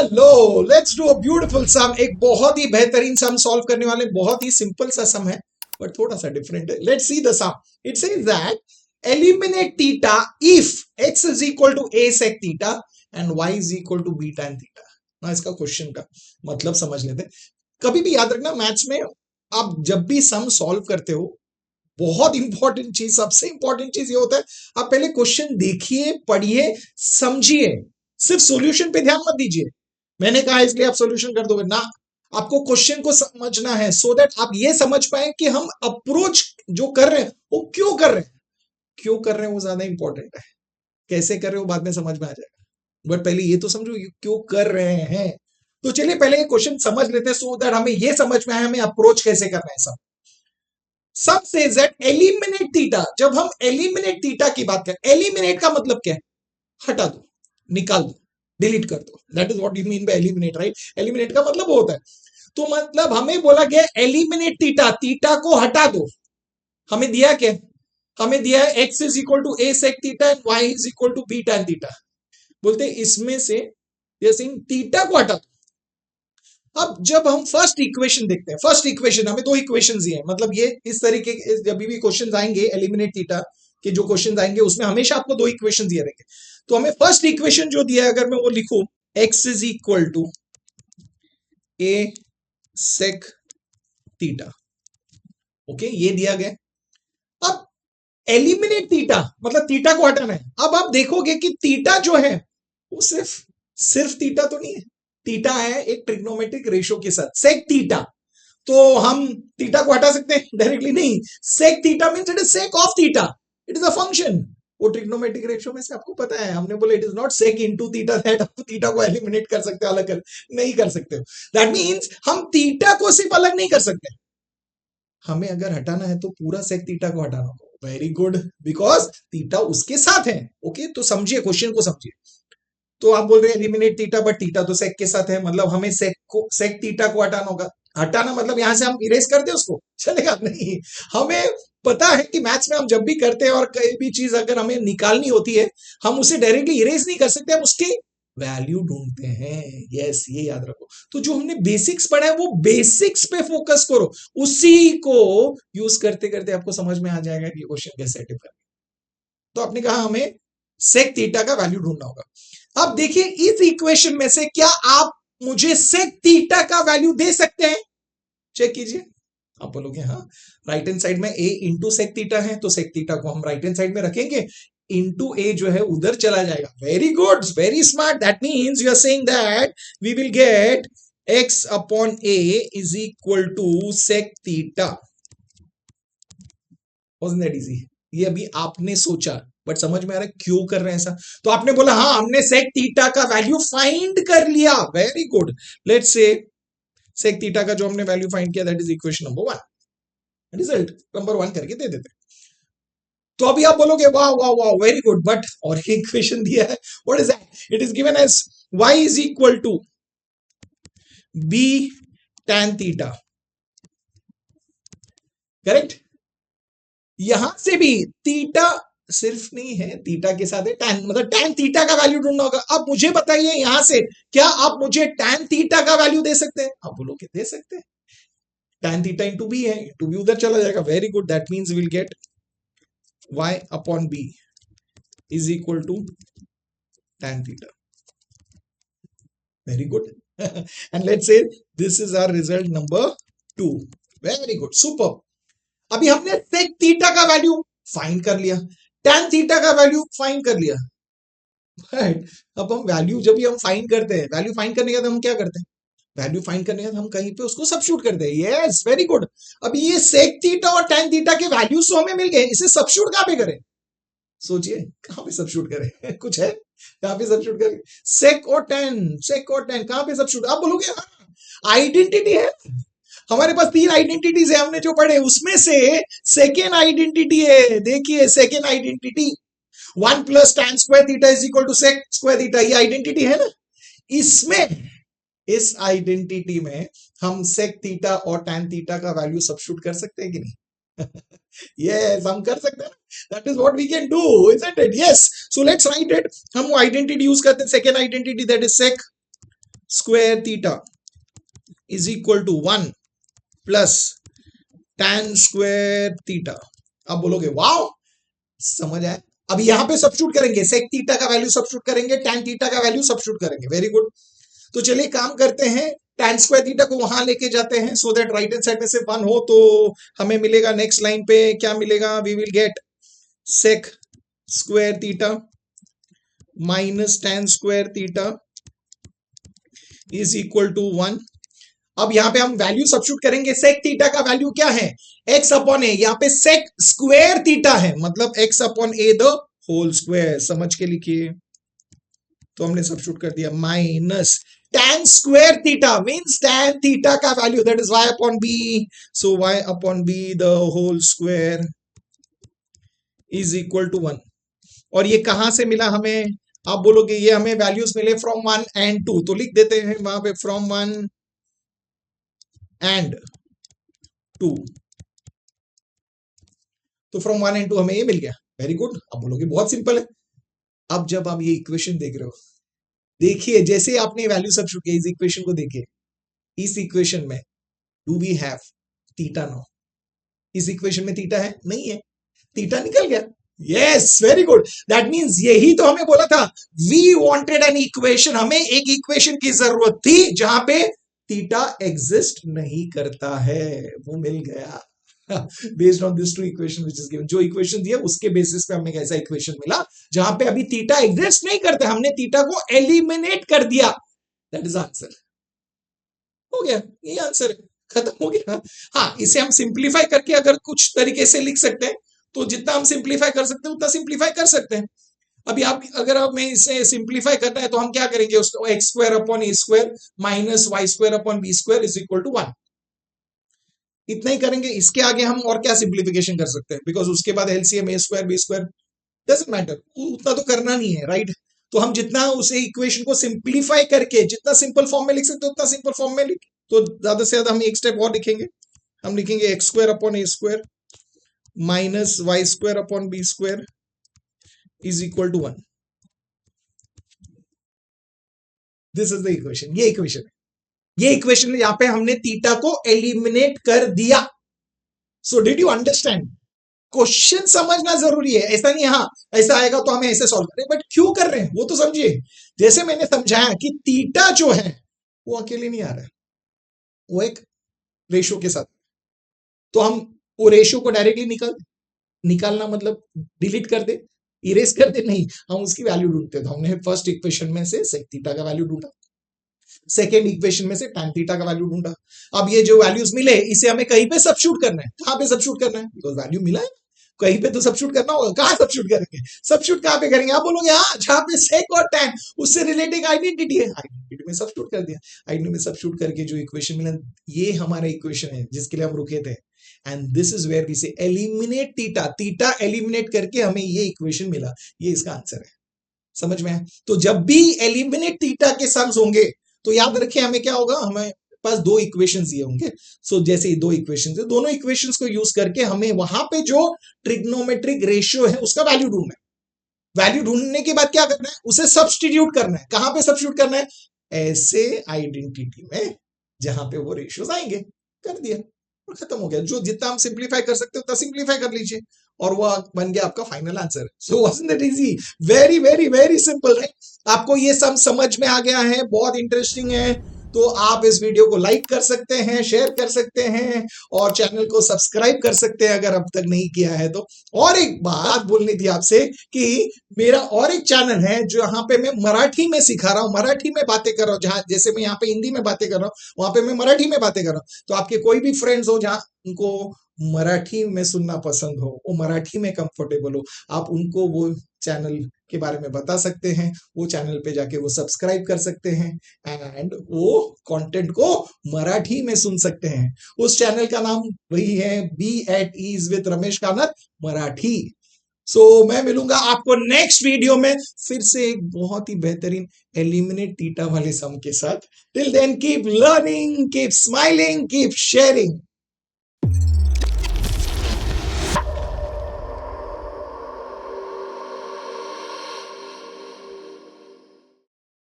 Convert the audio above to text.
Hello, let's do a beautiful sum. एक बहुत ही बेहतरीन सम सॉल्व करने वाले, बहुत ही सिंपल सा सम है बट थोड़ा सा डिफरेंट है। Let's see the sum. It says that eliminate theta if x is equal to a sec theta and y is equal to b tan theta. ना इसका क्वेश्चन का मतलब समझ लेते हैं। कभी भी याद रखना, मैथ्स में आप जब भी सम सॉल्व करते हो, बहुत इंपॉर्टेंट चीज, सबसे इंपॉर्टेंट चीज ये होता है, आप पहले क्वेश्चन देखिए, पढ़िए, समझिए। सिर्फ सॉल्यूशन पे ध्यान मत दीजिए। मैंने कहा इसलिए आप सॉल्यूशन कर दोगे ना, आपको क्वेश्चन को समझना है सो दैट आप ये समझ पाए कि हम अप्रोच जो कर रहे हैं वो क्यों कर रहे हैं। क्यों कर रहे हैं वो ज्यादा इंपॉर्टेंट है, कैसे कर रहे हो बाद में समझ में आ जाएगा, बट पहले ये तो समझो ये क्यों कर रहे हैं। तो चलिए पहले ये क्वेश्चन समझ लेते हैं सो दैट हमें ये समझ में आए हमें अप्रोच कैसे करना है। सब सेज दैट एलिमिनेट थीटा। जब हम एलिमिनेट थीटा की बात करें, एलिमिनेट का मतलब क्या है? हटा दो, निकाल दो, डिलीट कर दो। That is what you mean by eliminate, right? Eliminate का मतलब वो होता है। तो मतलब हमें बोला गया एलिमिनेट थीटा, थीटा को हटा दो। हमें दिया क्या? हमें दिया है x is equal to a sec theta and y is equal to b tan theta. बोलते हैं इसमें से जैसे थीटा को हटा दो। अब जब हम फर्स्ट इक्वेशन देखते हैं, फर्स्ट इक्वेशन हमें दो इक्वेशन दिए हैं, मतलब ये इस तरीके के जब भी क्वेश्चन आएंगे एलिमिनेट थीटा के जो क्वेश्चन आएंगे उसमें हमेशा आपको दो इक्वेशन दिए रहेंगे। तो हमें फर्स्ट इक्वेशन जो दिया है, अगर मैं वो लिखूं x is equal to a sec theta, okay, ये दिया गया। अब एलिमिनेट थीटा मतलब थीटा को हटाना है। अब आप देखोगे कि थीटा जो है वो सिर्फ थीटा तो नहीं है, थीटा है एक ट्रिग्नोमेट्रिक रेशियो के साथ सेक थीटा। तो हम थीटा को हटा सकते हैं? डायरेक्टली नहीं। Sec theta means it is sec of theta, it is a function. वो ट्रिग्नोमेट्रिक रेशियो में से आपको पता है, हमने बोला it is not sec into theta that आप थीटा को एलिमिनेट कर सकते हो, अलग कर नहीं कर सकते हो। दैट मींस हम थीटा को सिर्फ अलग नहीं कर सकते, हमें अगर हटाना है तो पूरा सेक थीटा को हटाना होगा। वेरी गुड, बिकॉज थीटा उसके साथ है। ओके, तो समझिए, क्वेश्चन को समझिए। तो आप बोल रहे हैं एलिमिनेट थीटा, बट थीटा तो सेक के साथ है, मतलब हमें सेक थीटा को हटाना होगा। हटाना मतलब यहां से हम इरेज कर दे उसको, चलेगा नहीं। हमें पता है कि मैथ्स में हम जब भी करते हैं और कोई भी चीज अगर हमें निकालनी होती है, हम उसे डायरेक्टली इरेज नहीं कर सकते, हम उसकी वैल्यू ढूंढते हैं। यस, ये याद रखो। तो जो हमने बेसिक्स पढ़ा है वो बेसिक्स पे फोकस करो, उसी को यूज करते करते आपको समझ में आ जाएगा कि क्वेश्चन कैसे अटेम्प्ट करना। तो आपने कहा हमें सेक थीटा का वैल्यू ढूंढना होगा। अब देखिए इस इक्वेशन में से क्या आप मुझे सेक थीटा का वैल्यू दे सकते हैं? चेक कीजिए। आप बोलोगे हाँ, राइट हैंड साइड में a इंटू सेक थीटा है, तो सेक थीटा को हम राइट हैंड साइड में रखेंगे, इंटू a जो है उधर चला जाएगा। Very good, very smart. That means you are saying that we will get x upon a is equal to sec theta. Wasn't that easy? ये अभी आपने सोचा, बट समझ में आ रहा है क्यों कर रहे हैं ऐसा। तो आपने बोला हाँ हमने सेक थीटा का वैल्यू फाइंड कर लिया। Very good. Let's say sec theta का जो हमने वैल्यू फाइंड किया that is equation number 1, result number 1 करके दे देते। तो अभी आप बोलोगे वाह वाह वाह वेरी गुड, बट और इक्वेशन दिया है, what is that? It is given as y is equal to b tan theta, correct? यहां से भी थीटा सिर्फ नहीं है, थीटा के साथ है tan, मतलब tan थीटा का वैल्यू ढूंढना होगा। अब मुझे बताइए यहां से क्या आप मुझे tan थीटा का वैल्यू दे सकते हैं? आप बोलोगे दे सकते हैं, tan थीटा इंटू बी है, इंटू बी उधर चला जाएगा। Very good, that means will get y upon b is equal to tan theta. Very good. And let's say this is our result number 2। Very good, super. अभी हमने sec theta का value find कर लिया, tan theta का value find कर लिया, right? अब हम वैल्यू जब भी हम फाइंड करते हैं, वैल्यू फाइंड करने के बाद हम क्या करते हैं? वैल्यू फाइंड करने के बाद हम कहीं पे उसको सबस्टिट्यूट करते हैं। Yes, very good. अब ये सेक थीटा और tan थीटा के वैल्यूज तो हमें मिल गए, इसे सबस्टिट्यूट कहां पे करें? सोचिए कहां पे सबस्टिट्यूट करें? कुछ है कहां पे सबस्टिट्यूट करें? सेक और tan कहां पे सबस्टिट्यूट? आप बोलोगे आइडेंटिटी है, हमारे पास 3 आइडेंटिटीज है हमने जो पढ़े, उसमें से सेकेंड आइडेंटिटी है। देखिए second identity 1 plus tan square theta is equal to sec square theta, ये आइडेंटिटी है ना। इसमें इस आइडेंटिटी में हम सेक थीटा और tan थीटा का वैल्यू सबस्टिट्यूट कर सकते हैं कि नहीं? यस, हम कर सकते हैं। That is what we can do, isn't it? Yes, so let's write it. हम वो आइडेंटिटी यूज करते हैं, second identity that is sec square theta is equal to 1 plus tan square theta. अब बोलोगे वाओ, समझ आया। अब यहां पे सब्स्टिट्यूट करेंगे, सेक थीटा का वैल्यू सब्स्टिट्यूट करेंगे, tan थीटा का वैल्यू सब्स्टिट्यूट करेंगे। Very good. तो चलिए काम करते हैं, tan स्क्वायर थीटा को वहां लेके जाते हैं so that right hand side में से 1 हो, तो हमें मिलेगा नेक्स्ट लाइन पे क्या मिलेगा, we will get sec square theta minus tan square theta is equal to 1। अब यहां पे हम वैल्यू सब्स्टिट्यूट करेंगे, सेक थीटा का वैल्यू क्या है, x अपॉन ए। यहां पे सेक स्क्वायर थीटा है, मतलब x upon a the whole square, समझ के लिखिए। तो हमने सब्स्टिट्यूट कर दिया minus tan square theta means tan theta का value that is y upon b, so y upon b the whole square is equal to 1। और ये कहां से मिला हमें, आप बोलोगे ये हमें वैल्यूज मिले फ्रॉम 1 एंड 2, तो लिख देते हैं वहां पे फ्रॉम 1 एंड 2। तो फ्रॉम 1 एंड 2 हमें ये मिल गया। Very good. अब बोलोगे बहुत सिंपल है। अब जब आप ये इक्वेशन देख रहे हो, देखिए जैसे आपने वैल्यू सब्स्टिट्यूट किया, इस इक्वेशन को देखिए, इस इक्वेशन में do we have theta? No. इस इक्वेशन में थीटा है? नहीं है, थीटा निकल गया। Yes, very good. That means यही तो हमें बोला था, वी वांटेड एन इक्वेशन, हमें एक इक्वेशन की जरूरत थी जहां पे थीटा एग्जिस्ट नहीं करता है, वो मिल गया। Based on this two equation which is given, जो इक्वेशन दिया उसके बेसिस पे हमें ऐसा इक्वेशन मिला जहां पे अभी थीटा एग्जिस्ट नहीं करता, हमने थीटा को एलिमिनेट कर दिया। That is answer. हो गया, ये आंसर है, खत्म हो गया। हाँ, इसे हम सिंप्लीफाई करके अगर कुछ तरीके से लिख सकते हैं, तो जितना हम सिंप्लीफाई कर सकते हैं उतना सिंप्लीफाई कर सकते हैं। अभी आप अगर हमें इसे सिंप्लीफाई करना है तो हम क्या करेंगे, उसको x square upon a square minus y square upon b square is equal to 1, इतना ही करेंगे। इसके आगे हम और क्या सिंप्लीफिकेशन कर सकते हैं, बिकॉज उसके बाद LCM a square b square doesn't matter, उतना तो करना नहीं है, राइट। तो हम जितना उसे इक्वेशन को सिंप्लीफाई करके जितना सिंपल फॉर्म में लिख सकते उतना सिंपल फॉर्म में लिख, तो ज्यादा से ज्यादा हम एक स्टेप और लिखेंगे। हम लिखेंगे x square upon a square minus y square upon b square is equal to 1। This is the equation, ये इक्वेशन है, ये इक्वेशन यहां पे हमने थीटा को एलिमिनेट कर दिया। So did you understand? Question समझना जरूरी है, ऐसा नहीं हाँ ऐसा आएगा तो हमें ऐसे सॉल्व करें, बट क्यों कर रहे हैं वो तो समझिए। जैसे मैंने समझाया कि थीटा जो है वो अकेले नहीं आ रहा है, वो एक रेशो के साथ, तो हम वो रेशो को डायरेक्टली निकालना मतलब डिलीट कर दे, इरेज कर दे, नहीं, हम उसकी वैल्यू ढूंढते हैं। तो हमने फर्स्ट इक्वेशन में से सेक थीटा का वैल्यू ढूंढा, सेकेंड इक्वेशन में से tan थीटा का वैल्यू ढूंढा। अब ये जो वैल्यूज मिले इसे हमें कहीं पे सब्स्टिट्यूट करना है। कहां पे सब्स्टिट्यूट करना है, बिकॉज वैल्यू मिला है, कहीं पे तो सब्स्टिट्यूट करना होगा। कहां सब्स्टिट्यूट करेंगे, सब्स्टिट्यूट कहां पे करेंगे, आप बोलोगे हाँ जहां पे सेक और tan उससे रिलेटिंग आइडेंटिटी है, आइडेंटिटी में सब्स्टिट्यूट कर दिया। आइडेंटिटी में सब्स्टिट्यूट करके जो इक्वेशन मिला, ये हमारा इक्वेशन है जिसके लिए हम रुके थे। And this is where we say eliminate theta, theta eliminate करके हमें ये इक्वेशन मिला, ये इसका आंसर है। समझ में आया? तो जब भी एलिमिनेट थीटा के सम्स होंगे तो याद रखिए हमें क्या होगा, हमें पास दो इक्वेशंस ये होंगे। सो जैसे ये दो इक्वेशंस है, दोनों इक्वेशंस को यूज करके हमें वहां पे जो ट्रिग्नोमेट्रिक रेशियो है उसका वैल्यू ढूंढना है। वैल्यू ढूंढने के बाद क्या करना है, उसे सब्स्टिट्यूट करना है। कहां पे सब्स्टिट्यूट करना है, ऐसे आइडेंटिटी में जहां पे वो रेशियोज आएंगे, कर दिया और खत्म हो गया। जो जितना हम सिंप्लीफाई कर सकते हो उतना सिंप्लीफाई कर लीजिए और वो बन गया आपका final answer. So wasn't that easy? Very very very simple, right? आपको ये सब समझ में आ गया है, बहुत इंटरेस्टिंग है। तो आप इस वीडियो को लाइक कर सकते हैं, शेयर कर सकते हैं और चैनल को सब्सक्राइब कर सकते हैं अगर अब तक नहीं किया है तो। और एक बात बोलनी थी आपसे कि मेरा और एक चैनल है जहां पे मैं मराठी में सिखा रहा हूँ, मराठी में बातें कर रहा हूँ। जहां जैसे मैं यहाँ पे हिंदी में बातें कर रहा हूँ, वहां पे मैं मराठी में बातें कर रहा हूँ। तो आपके कोई भी फ्रेंड्स हो जहां उनको मराठी में सुनना पसंद हो, वो मराठी में कंफर्टेबल हो, आप उनको वो चैनल के बारे में बता सकते हैं। वो चैनल पे जाके वो सब्सक्राइब कर सकते हैं एंड वो कंटेंट को मराठी में सुन सकते हैं। उस चैनल का नाम वही है, be at ease with Ramesh कानत मराठी। सो मैं मिलूंगा आपको नेक्स्ट वीडियो में फिर से एक बहुत ही बेहतरीन एलिमिनेट थीटा वाले सम के साथ। Till then keep learning, keep smiling, keep sharing.